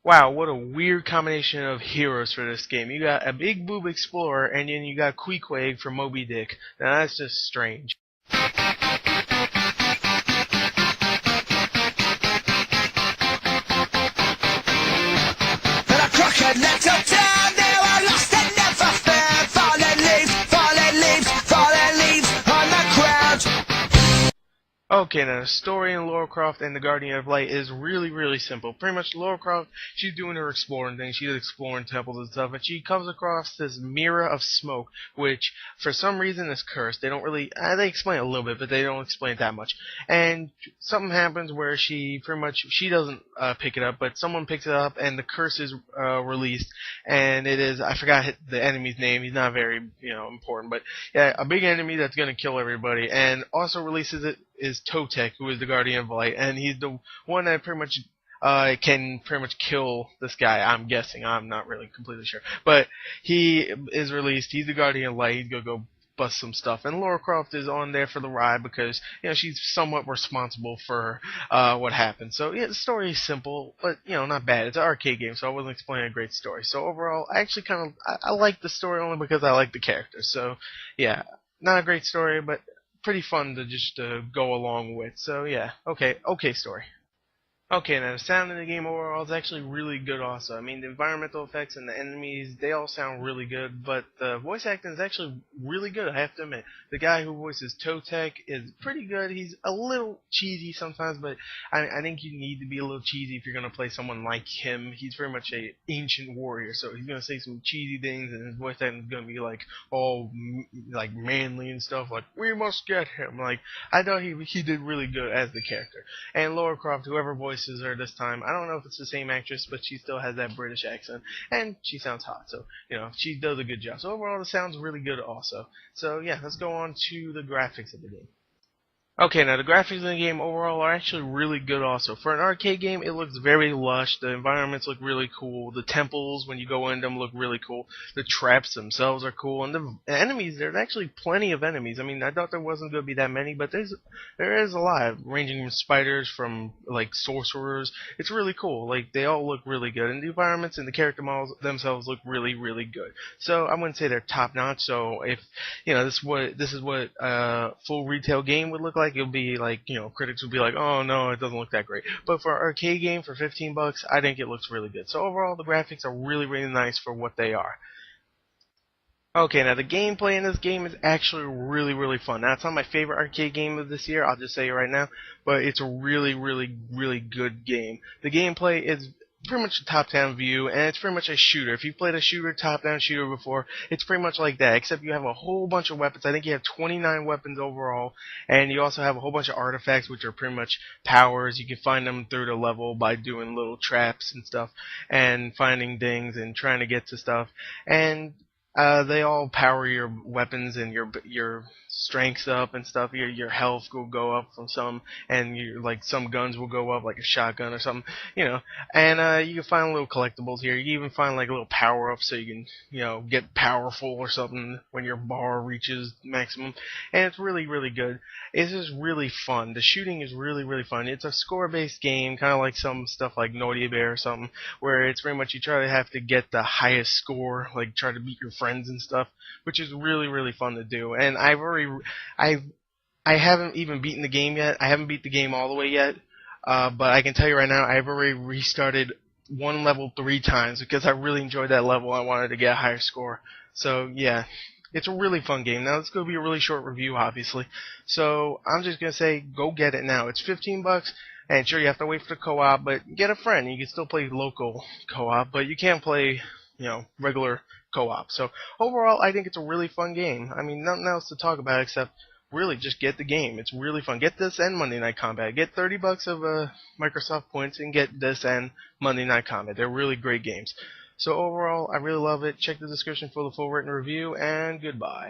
Wow, what a weird combination of heroes for this game. You got a big boob explorer, and then you got Queequeg from Moby Dick. Now that's just strange. And a crooked little town, they were lost and never found. Fallen leaves on the ground. Okay, now the story in Lara Croft and the Guardian of Light is really simple. Pretty much Lara Croft, she's doing her exploring thing, she's exploring temples and stuff, and she comes across this mirror of smoke, which for some reason is cursed. They don't really, they explain it a little bit, but they don't explain it that much. And something happens where she doesn't pick it up, but someone picks it up and the curse is released, and it is, I forgot the enemy's name, he's not very, important, but yeah, a big enemy that's gonna kill everybody, and also releases it is Totek, who is the Guardian of Light, and he's the one that pretty much can pretty much kill this guy. I'm guessing. I'm not really completely sure, but he is released. He's the Guardian of Light. He's gonna go bust some stuff, and Lara Croft is on there for the ride because she's somewhat responsible for what happened. So yeah, the story is simple, but not bad. It's an arcade game, so I wasn't explaining a great story. So overall, I actually I like the story only because I like the characters. So yeah, not a great story, but pretty fun to just go along with. So yeah, okay story. Okay, now the sound in the game overall is actually really good also. I mean, the environmental effects and the enemies, they all sound really good, but the voice acting is actually really good, I have to admit. The guy who voices Totek is pretty good. He's a little cheesy sometimes, but I think you need to be a little cheesy if you're going to play someone like him. He's very much a ancient warrior, so he's going to say some cheesy things, and his voice acting is going to be like all like manly and stuff, like, we must get him. Like, I thought he did really good as the character. And Lara Croft, whoever voices her this time, I don't know if it's the same actress, but she still has that British accent, and she sounds hot, so she does a good job. So overall, the sound's really good also. So yeah, let's go on to the graphics of the game. Okay, now the graphics in the game overall are actually really good also. For an arcade game, it looks very lush, the environments look really cool, the temples, when you go in them, look really cool, the traps themselves are cool, and the enemies, there's actually plenty of enemies. I mean, I thought there wasn't going to be that many, but there is a lot, ranging from spiders, from, like, sorcerers. It's really cool. Like, they all look really good, and the environments and the character models themselves look really good. So, I wouldn't say they're top-notch, so if, this is what a full retail game would look like, it'll be like, critics would be like, oh no, it doesn't look that great. But for an arcade game for $15, I think it looks really good. So overall, the graphics are really nice for what they are. Okay, now the gameplay in this game is actually really fun. Now, it's not my favorite arcade game of this year, I'll just say it right now, but it's a really good game. The gameplay is pretty much a top-down view, and it's pretty much a shooter. If you've played a top-down shooter before, it's pretty much like that, except you have a whole bunch of weapons. I think you have 29 weapons overall, and you also have a whole bunch of artifacts, which are pretty much powers. You can find them through the level by doing little traps and stuff, and finding things and trying to get to stuff, and they all power your weapons and your strengths up and stuff. Your health will go up from some, and some guns will go up, like a shotgun or something, And you can find little collectibles here. You can even find like little power ups so you can get powerful or something when your bar reaches maximum. And it's really good. It's just really fun. The shooting is really fun. It's a score based game, kind of like some stuff like Naughty Bear or something, where it's very much you try to have to get the highest score, like try to beat your friends and stuff, which is really fun to do. And I haven't even beaten the game yet. I haven't beat the game all the way yet, but I can tell you right now, I've already restarted one level 3 times because I really enjoyed that level. I wanted to get a higher score. So yeah, it's a really fun game. Now it's going to be a really short review, obviously. So I'm just going to say, go get it now. It's $15. And sure, you have to wait for the co-op, but get a friend. You can still play local co-op, but you can't play regular co-op. So overall, I think it's a really fun game. I mean, nothing else to talk about except really just get the game. It's really fun. Get this and Monday Night Combat. Get $30 of Microsoft points and get this and Monday Night Combat. They're really great games. So overall, I really love it. Check the description for the full written review, and goodbye.